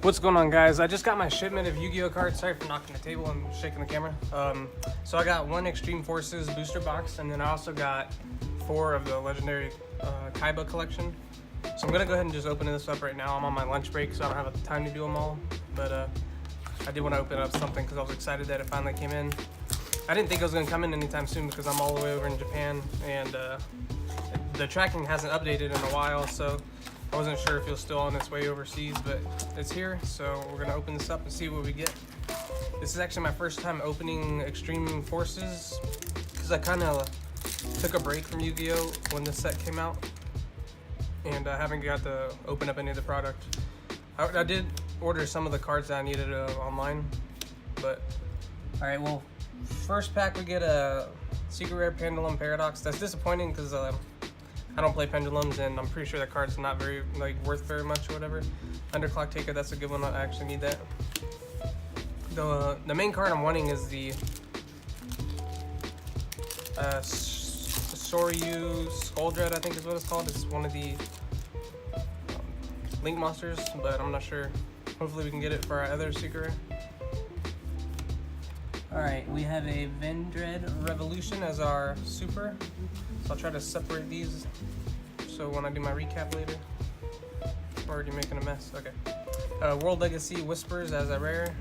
What's going on, guys? I just got my shipment of Yu-Gi-Oh cards. Sorry for knocking the table and shaking the camera. So I got one Extreme Forces booster box, and then I also got 4 of the legendary Kaiba collection. So I'm gonna go ahead and just open this up right now. I'm on my lunch break, so I don't have time to do them all. But I did want to open up something because I was excited that it finally came in. I didn't think it was gonna come in anytime soon because I'm all the way over in Japan, and the tracking hasn't updated in a while, so I wasn't sure if it was still on its way overseas, but it's here, so we're gonna open this up and see what we get. This is actually my first time opening Extreme Forces, because I kind of took a break from Yu-Gi-Oh! When this set came out, and I haven't got to open up any of the product. I did order some of the cards that I needed online, but... Alright, well, first pack we get a Secret Rare Pendulum Paradox. That's disappointing because I don't play pendulums, and I'm pretty sure that card's not very worth very much or whatever. Underclock Taker, that's a good one. I actually need that. The main card I'm wanting is the Soryu Skull Dread, I think is what it's called. It's one of the Link monsters, but I'm not sure. Hopefully we can get it for our other secret rare. Alright, we have a Vendread Revolution as our super. So I'll try to separate these so when I do my recap later. I'm already making a mess. Okay. World Legacy Whispers as a rare.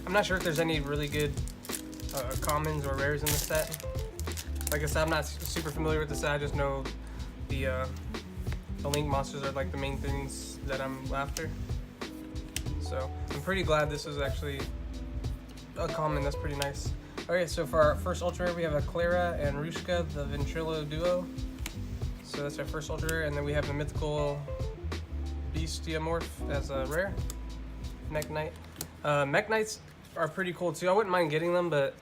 I'm not sure if there's any really good commons or rares in the set. Like I said, I'm not super familiar with the set. I just know the Link monsters are like the main things that I'm after. So I'm pretty glad this is actually a common. That's pretty nice. Okay, so for our first ultra rare, we have a Clara and Rushka, the Ventrilo duo. So that's our first ultra rare, and then we have a mythical Bestiamorph as a rare. Mech Knight. Mech Knights are pretty cool too. I wouldn't mind getting them, but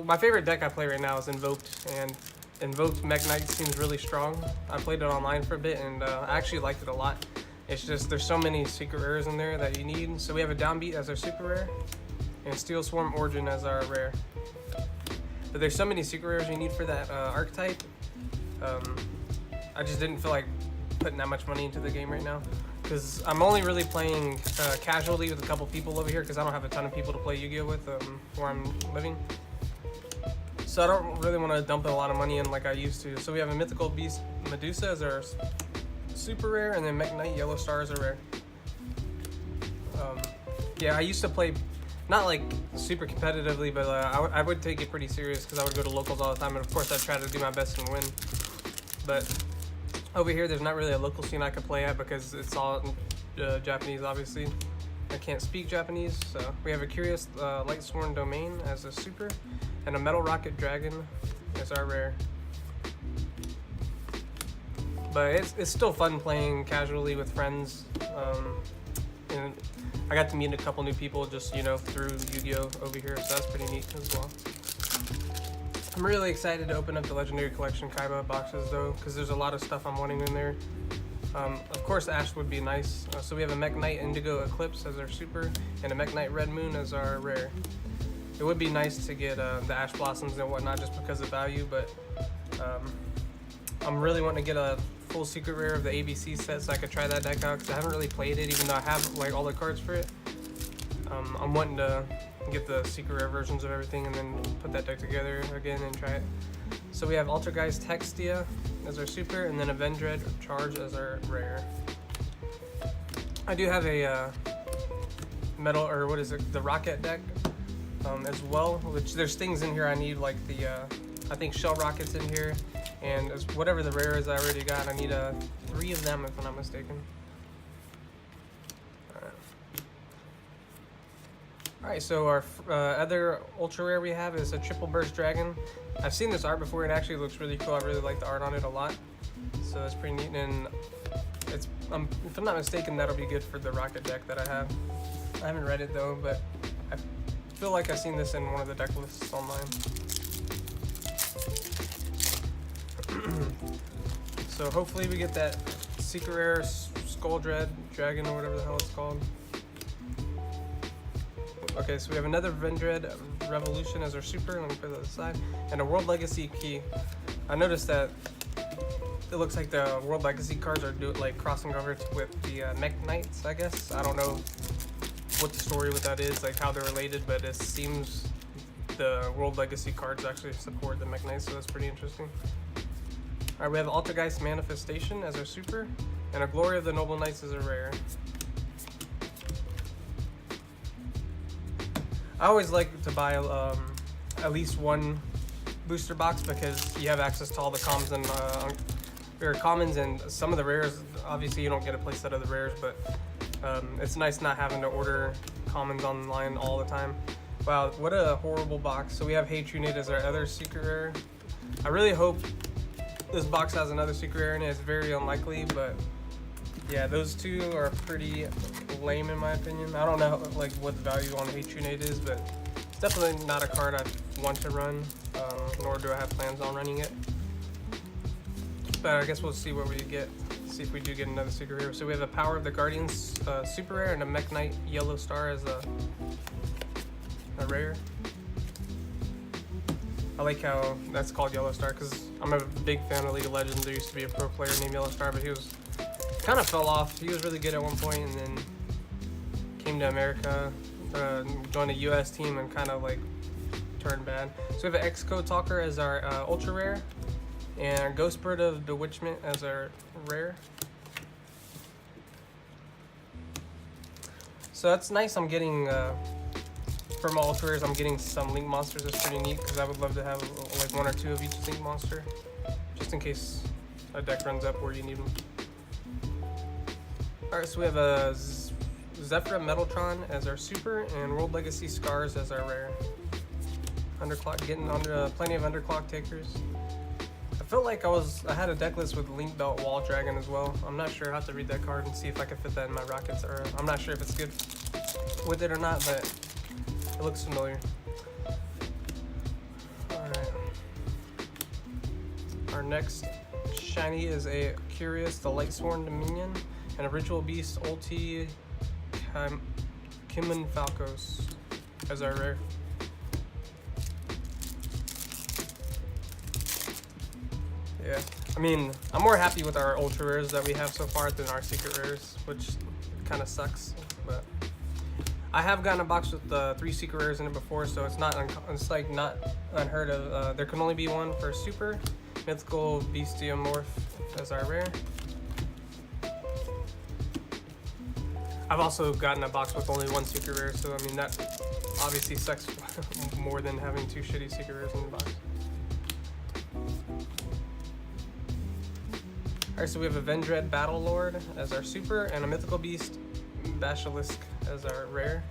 my favorite deck I play right now is Invoked, and Invoked Mech Knight seems really strong. I played it online for a bit, and I actually liked it a lot. It's just there's so many secret rares in there that you need. So we have a Downbeat as our super rare, and Steel Swarm Origin as our rare. But there's so many secret rares you need for that archetype. I just didn't feel like putting that much money into the game right now, because I'm only really playing casually with a couple people over here, because I don't have a ton of people to play Yu-Gi-Oh with where I'm living. So I don't really want to dump a lot of money in like I used to. So we have a Mythical Beast Medusa as our super rare, and then Mech Knight Yellow Star as a rare. Yeah, I used to play not like super competitively, but I would take it pretty serious because I would go to locals all the time, and of course I'd try to do my best and win. But over here there's not really a local scene I could play at because it's all Japanese, obviously. I can't speak Japanese. So we have a Curious Lightsworn Domain as a super, and a Metal Rocket Dragon as our rare. But it's still fun playing casually with friends. And I got to meet a couple new people just, through Yu-Gi-Oh! Over here, so that's pretty neat as well. I'm really excited to open up the Legendary Collection Kaiba boxes though, because there's a lot of stuff I'm wanting in there. Of course Ash would be nice. So we have a Mech Knight Indigo Eclipse as our super, and a Mech Knight Red Moon as our rare. It would be nice to get the Ash Blossoms and whatnot just because of value, but I'm really wanting to get a full secret rare of the ABC set so I could try that deck out, because I haven't really played it even though I have like all the cards for it. I'm wanting to get the secret rare versions of everything and then put that deck together again and try it. So we have Altergeist Textia as our super, and then a Vendread Charge as our rare. I do have a the Rocket deck as well, which there's things in here I need, like the I think Shell Rockets in here, and whatever the rare is I already got, I need 3 of them if I'm not mistaken. Alright, so our other ultra rare we have is a Triple Burst Dragon. I've seen this art before, it actually looks really cool. I really like the art on it a lot, so that's pretty neat. And it's if I'm not mistaken, that'll be good for the Rocket deck that I have. I haven't read it though, but I feel like I've seen this in one of the deck lists online. So hopefully we get that secret rare Skull Dread Dragon or whatever the hell it's called. Okay, so we have another Vendread Revolution as our super. Let me put that aside. And a World Legacy Key. I noticed that it looks like the World Legacy cards are like crossing over with the Mech Knights, I guess. I don't know what the story with that is, like how they're related, but it seems the World Legacy cards actually support the Mech Knights, so that's pretty interesting. Alright, we have Altergeist Manifestation as our super, and a Glory of the Noble Knights as a rare. I always like to buy at least one booster box because you have access to all the commons and commons, and some of the rares. Obviously, you don't get a playset of the rares, but it's nice not having to order commons online all the time. Wow, what a horrible box. So we have Hatronid as our other secret rare. I really hope this box has another secret rare in it. It's very unlikely, but yeah, those two are pretty lame in my opinion. I don't know like what the value on Hatronid is, but it's definitely not a card I want to run, nor do I have plans on running it. But I guess we'll see what we get. See if we do get another secret rare. So we have the Power of the Guardians super rare and a Mech Knight Yellow Star as a rare. I like how that's called Yellow Star because I'm a big fan of League of Legends. There used to be a pro player named Yellow Star, but he was kind of fell off. He was really good at one point and then came to America, joined a US team and kind of like turned bad. So we have an X-Code Talker as our ultra rare and Ghost Bird of Bewitchment as our rare. So that's nice. I'm getting for my ultra rares, I'm getting some link monsters. That's pretty neat because I would love to have like one or two of each link monster, just in case a deck runs up where you need them. All right, so we have a Zephyra Metaltron as our super and World Legacy Scars as our rare. Underclock, getting under plenty of underclock takers. I felt like I had a deck list with Link Belt Wall Dragon as well. I'm not sure how to read that card and see if I can fit that in my Rockets, or I'm not sure if it's good with it or not, but it looks familiar. Alright. Our next shiny is a Curious the Lightsworn Dominion and a Ritual Beast Ulti Kimun Falcos as our rare. Yeah, I mean, I'm more happy with our ultra rares that we have so far than our secret rares, which kind of sucks. But I have gotten a box with 3 secret rares in it before, so it's not like not unheard of. There can only be one for super. Mythical Bestiamorph as our rare. I've also gotten a box with only 1 secret rare, so I mean that obviously sucks more than having 2 shitty secret rares in the box. Alright, so we have a Vendread Battlelord as our super and a Mythical Beast Basilisk as our rare.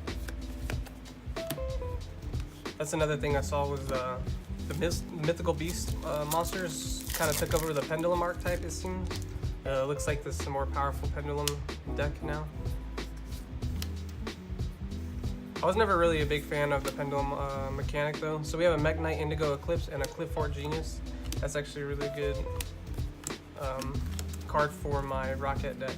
That's another thing I saw was the Mythical Beast monsters kind of took over the Pendulum archetype, it seems. Looks like this is a more powerful Pendulum deck now. I was never really a big fan of the Pendulum mechanic though. So we have a Mech Knight Indigo Eclipse and a Clifford Genius. That's actually a really good card for my Rocket deck.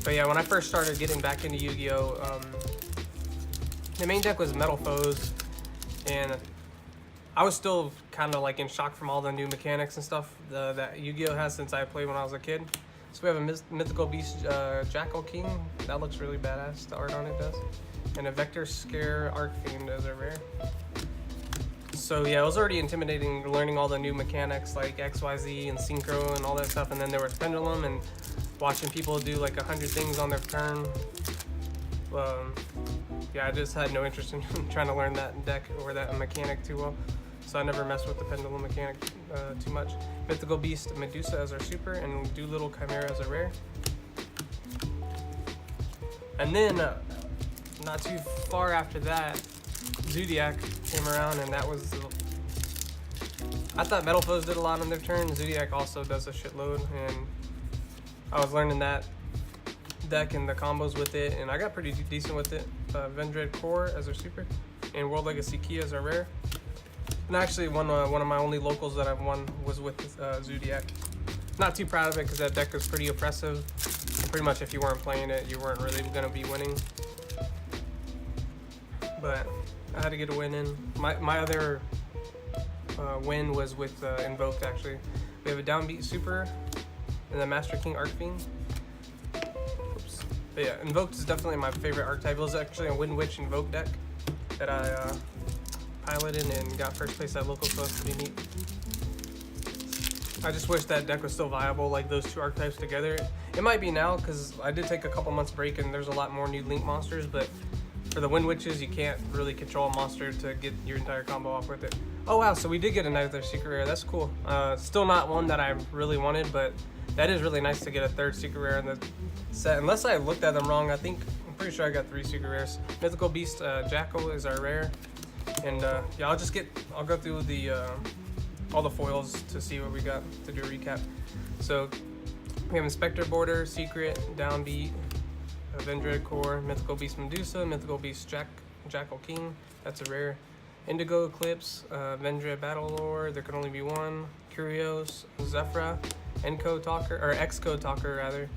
But yeah, when I first started getting back into Yu-Gi-Oh, the main deck was Metal Foes, and I was still kind of like in shock from all the new mechanics and stuff that Yu-Gi-Oh has since I played when I was a kid. So we have a Mythical Beast Jackal King. That looks really badass, the art on it does. And a Vector Scare Arcfiend as a rare. So yeah, it was already intimidating learning all the new mechanics like XYZ and Synchro and all that stuff, and then there was Pendulum and watching people do like 100 things on their turn. Yeah, I just had no interest in trying to learn that deck or that mechanic too well, so I never messed with the Pendulum mechanic too much. Mythical Beast Medusa as our super and Doolittle Chimera as a rare. And then not too far after that, Zoodiac came around, and that was I thought Metal Foes did a lot on their turn. Zoodiac also does a shitload, and I was learning that deck and the combos with it, and I got pretty decent with it. Vendread Core as our super and World Legacy Key as our rare. And actually one of my only locals that I've won was with Zoodiac. Not too proud of it because that deck was pretty oppressive, and pretty much if you weren't playing it you weren't really going to be winning, but I had to get a win in. My other win was with Invoked actually. We have a Downbeat Super and the Master King Arcfiend. Oops. But yeah, Invoked is definitely my favorite archetype. It was actually a Wind Witch Invoke deck that I piloted and got first place at local, so that's pretty neat. I just wish that deck was still viable, like those two archetypes together. It might be now, because I did take a couple months break and there's a lot more new Link monsters, but for the Wind Witches, you can't really control a monster to get your entire combo off with it. Oh wow, so we did get another secret rare, that's cool. Still not one that I really wanted, but that is really nice to get a third secret rare in the set. Unless I looked at them wrong, I'm pretty sure I got 3 secret rares. Mythical Beast Jackal is our rare. And yeah, I'll go through the all the foils to see what we got to do a recap. So we have Inspector Border, Secret, Downbeat, Vendread Core, Mythical Beast Medusa, Mythical Beast Jackal King, that's a rare. Indigo Eclipse, Vendread Battle Lore, there can only be one. Curios, Zephyra, Encode Talker, or Excode Talker rather.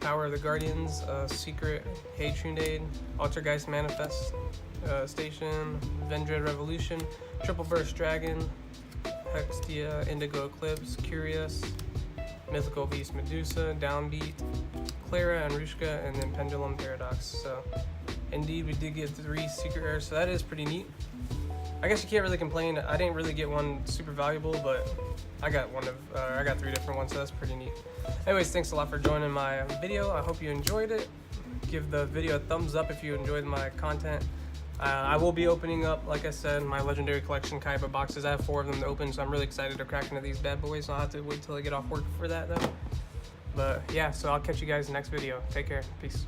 Power of the Guardians, Secret, Hey Trunade, Altergeist Manifest Station, Vendread Revolution, Triple Burst Dragon, Hextia, Indigo Eclipse, Curious, Mythical Beast Medusa, Downbeat, Clara and Rushka, and then Pendulum Paradox. So indeed we did get 3 secret rares, so that is pretty neat. I guess you can't really complain. I didn't really get one super valuable, but I got 3 different ones, so that's pretty neat. Anyways, thanks a lot for joining my video. I hope you enjoyed it. Give the video a thumbs up if you enjoyed my content. I will be opening up, like I said, my Legendary Collection Kaiba boxes. I have 4 of them to open, so I'm really excited to crack into these bad boys. I'll have to wait till I get off work for that though. But yeah, so I'll catch you guys in the next video. Take care. Peace.